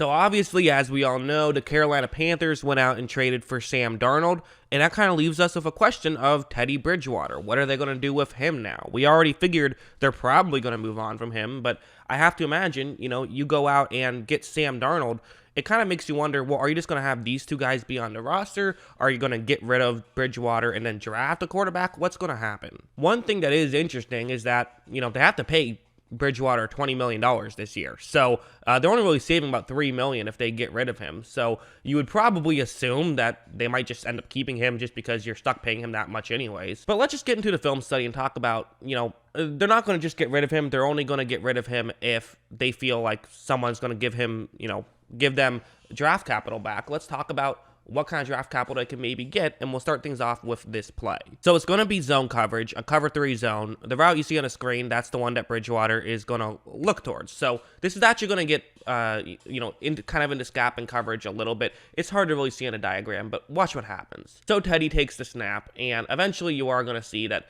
So obviously, as we all know, the Carolina Panthers went out and traded for Sam Darnold, and that kind of leaves us with a question of Teddy Bridgewater. What are they going to do with him now? We already figured they're probably going to move on from him, but I have to imagine, you go out and get Sam Darnold, it kind of makes you wonder, well, are you just going to have these two guys be on the roster? Are you going to get rid of Bridgewater and then draft a quarterback? What's going to happen? One thing that is interesting is that, they have to pay Bridgewater $20 million this year. So they're only really saving about $3 million if they get rid of him. So you would probably assume that they might just end up keeping him just because you're stuck paying him that much anyways. But let's just get into the film study and talk about, they're not going to just get rid of him. They're only going to get rid of him if they feel like someone's going to give him, give them draft capital back. Let's talk about what kind of draft capital they can maybe get, and we'll start things off with this play. So it's going to be zone coverage, a cover 3 zone. The route you see on the screen, that's the one that Bridgewater is going to look towards. So this is actually going to get, kind of into gap and coverage a little bit. It's hard to really see in a diagram, but watch what happens. So Teddy takes the snap, and eventually you are going to see that,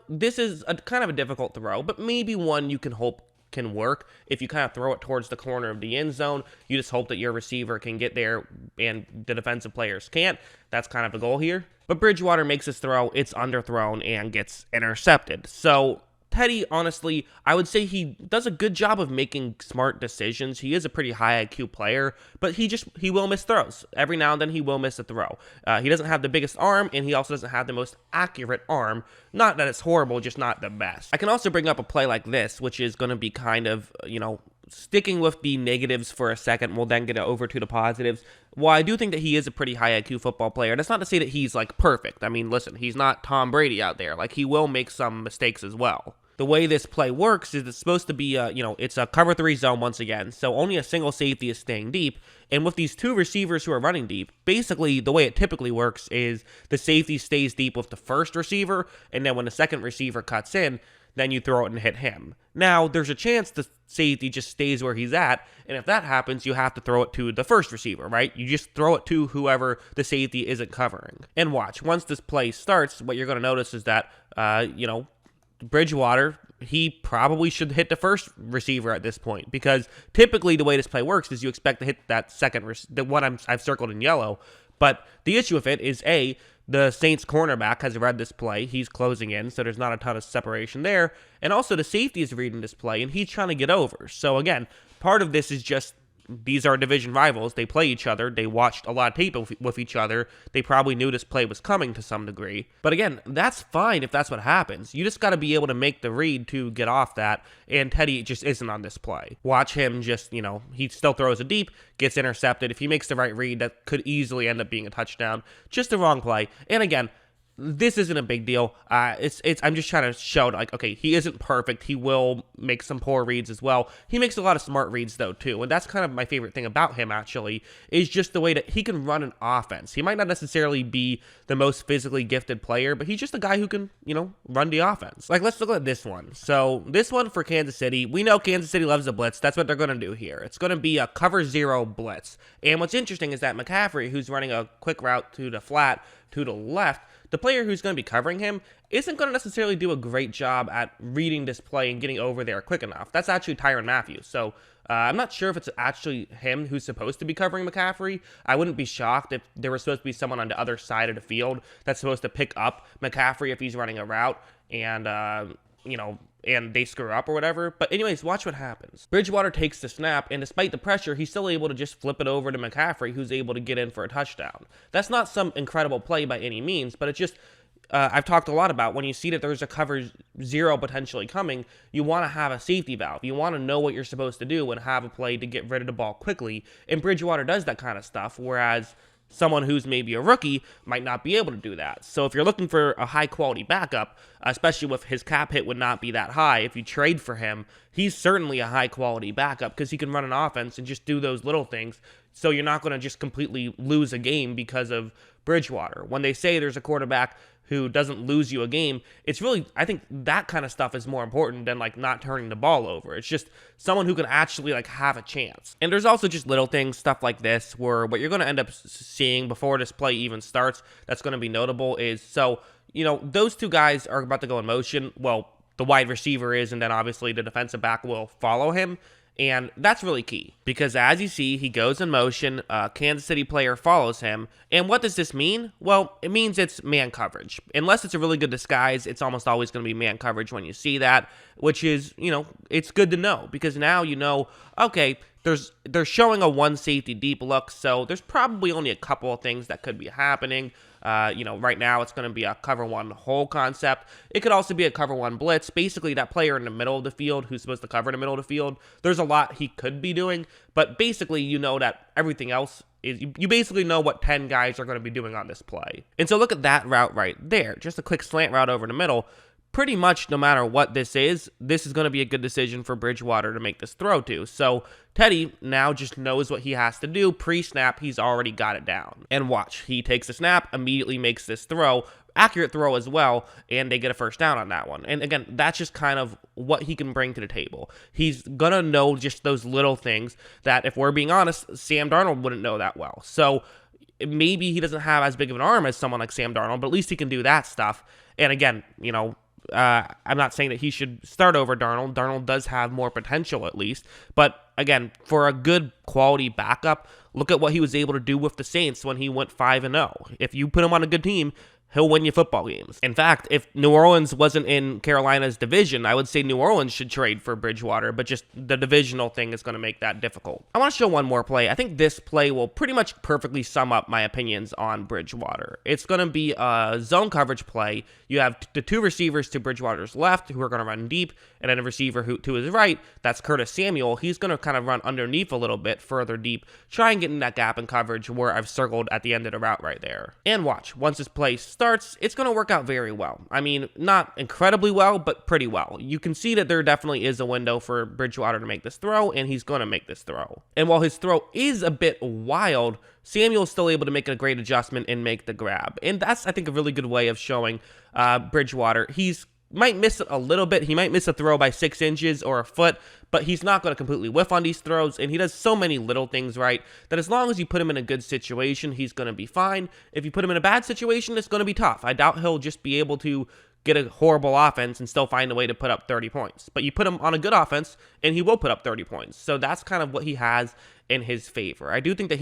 this is a kind of a difficult throw, but maybe one you can hope can work. If you kind of throw it towards the corner of the end zone, you just hope that your receiver can get there and the defensive players can't. That's kind of the goal here. But Bridgewater makes his throw, it's underthrown and gets intercepted. So Teddy, honestly, I would say he does a good job of making smart decisions. He is a pretty high IQ player, but he will miss throws. Every now and then he will miss a throw. He doesn't have the biggest arm, and he also doesn't have the most accurate arm. Not that it's horrible, just not the best. I can also bring up a play like this, which is going to be kind of, sticking with the negatives for a second. We'll then get over to the positives. While I do think that he is a pretty high IQ football player, that's not to say that he's, perfect. I mean, listen, he's not Tom Brady out there. He will make some mistakes as well. The way this play works is it's supposed to be, it's a cover 3 zone once again, so only a single safety is staying deep, and with these two receivers who are running deep, basically the way it typically works is the safety stays deep with the first receiver, and then when the second receiver cuts in, then you throw it and hit him. Now, there's a chance the safety just stays where he's at, and if that happens, you have to throw it to the first receiver, right? You just throw it to whoever the safety isn't covering. And watch, once this play starts, what you're going to notice is that, Bridgewater, he probably should hit the first receiver at this point, because typically the way this play works is you expect to hit that the one I've circled in yellow. But the issue with it is, the Saints cornerback has read this play. He's closing in, so there's not a ton of separation there. And also the safety is reading this play, and he's trying to get over. So again, part of this is just, these are division rivals. They play each other. They watched a lot of tape with each other. They probably knew this play was coming to some degree. But again, that's fine if that's what happens. You just got to be able to make the read to get off that, and Teddy just isn't on this play. Watch him just, he still throws it deep, gets intercepted. If he makes the right read, that could easily end up being a touchdown. Just the wrong play. And again, this isn't a big deal. I'm just trying to show, okay, he isn't perfect. He will make some poor reads as well. He makes a lot of smart reads, though, too. And that's kind of my favorite thing about him, actually, is just the way that he can run an offense. He might not necessarily be the most physically gifted player, but he's just a guy who can, run the offense. Let's look at this one. So this one for Kansas City, we know Kansas City loves the blitz. That's what they're going to do here. It's going to be a cover 0 blitz. And what's interesting is that McCaffrey, who's running a quick route to the flat, to the left, the player who's going to be covering him isn't going to necessarily do a great job at reading this play and getting over there quick enough. That's actually Tyrann Mathieu. So I'm not sure if it's actually him who's supposed to be covering McCaffrey. I wouldn't be shocked if there was supposed to be someone on the other side of the field that's supposed to pick up McCaffrey if he's running a route and, and they screw up or whatever. But anyways, watch what happens. Bridgewater takes the snap, and despite the pressure, he's still able to just flip it over to McCaffrey, who's able to get in for a touchdown. That's not some incredible play by any means, but it's just, I've talked a lot about when you see that there's a cover 0 potentially coming, you want to have a safety valve. You want to know what you're supposed to do and have a play to get rid of the ball quickly. And Bridgewater does that kind of stuff, whereas someone who's maybe a rookie might not be able to do that. So if you're looking for a high-quality backup, especially with his cap hit would not be that high, if you trade for him, he's certainly a high-quality backup because he can run an offense and just do those little things. So you're not going to just completely lose a game because of Bridgewater. When they say there's a quarterback who doesn't lose you a game, it's really, I think that kind of stuff is more important than not turning the ball over. It's just someone who can actually have a chance. And there's also just little things, stuff like this, where what you're going to end up seeing before this play even starts that's going to be notable is, so, those two guys are about to go in motion. Well, the wide receiver is, and then obviously the defensive back will follow him. And that's really key because as you see, he goes in motion, a Kansas City player follows him. And what does this mean? Well, it means it's man coverage. Unless it's a really good disguise, it's almost always going to be man coverage when you see that, which is, it's good to know because now you know, okay, they're showing a one safety deep look, so there's probably only a couple of things that could be happening. Right now it's going to be a cover one hole concept. It could also be a cover one blitz. Basically, that player in the middle of the field who's supposed to cover in the middle of the field, there's a lot he could be doing, but basically you know that everything else is, you basically know what 10 guys are going to be doing on this play. And so look at that route right there, just a quick slant route over the middle. Pretty much no matter what this is going to be a good decision for Bridgewater to make this throw to. So Teddy now just knows what he has to do. Pre-snap, he's already got it down. And watch, he takes the snap, immediately makes this throw, accurate throw as well, and they get a first down on that one. And again, that's just kind of what he can bring to the table. He's going to know just those little things that, if we're being honest, Sam Darnold wouldn't know that well. So maybe he doesn't have as big of an arm as someone like Sam Darnold, but at least he can do that stuff. And again, I'm not saying that he should start over Darnold. Darnold does have more potential at least. But again, for a good quality backup, look at what he was able to do with the Saints when he went 5-0. If you put him on a good team, he'll win you football games. In fact, if New Orleans wasn't in Carolina's division, I would say New Orleans should trade for Bridgewater, but just the divisional thing is going to make that difficult. I want to show one more play. I think this play will pretty much perfectly sum up my opinions on Bridgewater. It's going to be a zone coverage play. You have the two receivers to Bridgewater's left who are going to run deep, and then a receiver who to his right, that's Curtis Samuel. He's going to kind of run underneath a little bit further deep, try and get in that gap in coverage where I've circled at the end of the route right there. And watch, once this play starts, it's going to work out very well. I mean, not incredibly well, but pretty well. You can see that there definitely is a window for Bridgewater to make this throw, and he's going to make this throw. And while his throw is a bit wild, Samuel's still able to make a great adjustment and make the grab. And that's, I think, a really good way of showing Bridgewater. He's might miss it a little bit. He might miss a throw by 6 inches or a foot, but he's not going to completely whiff on these throws, and he does so many little things right that as long as you put him in a good situation, he's going to be fine. If you put him in a bad situation, it's going to be tough. I doubt he'll just be able to get a horrible offense and still find a way to put up 30 points. But you put him on a good offense, and he will put up 30 points. So that's kind of what he has in his favor. I do think that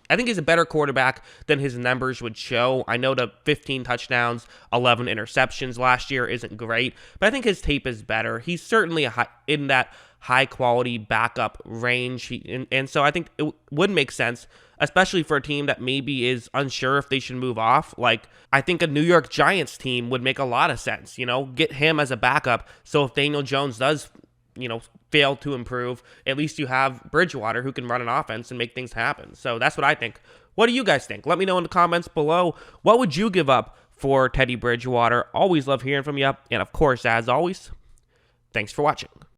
I think he's a better quarterback than his numbers would show. I know the 15 touchdowns, 11 interceptions last year isn't great, but I think his tape is better. He's certainly in that high-quality backup range, and so I think it would make sense, especially for a team that maybe is unsure if they should move off. Like, I think a New York Giants team would make a lot of sense, get him as a backup, so if Daniel Jones does fail to improve, at least you have Bridgewater who can run an offense and make things happen. So that's what I think. What do you guys think? Let me know in the comments below. What would you give up for Teddy Bridgewater? Always love hearing from you. And of course, as always, thanks for watching.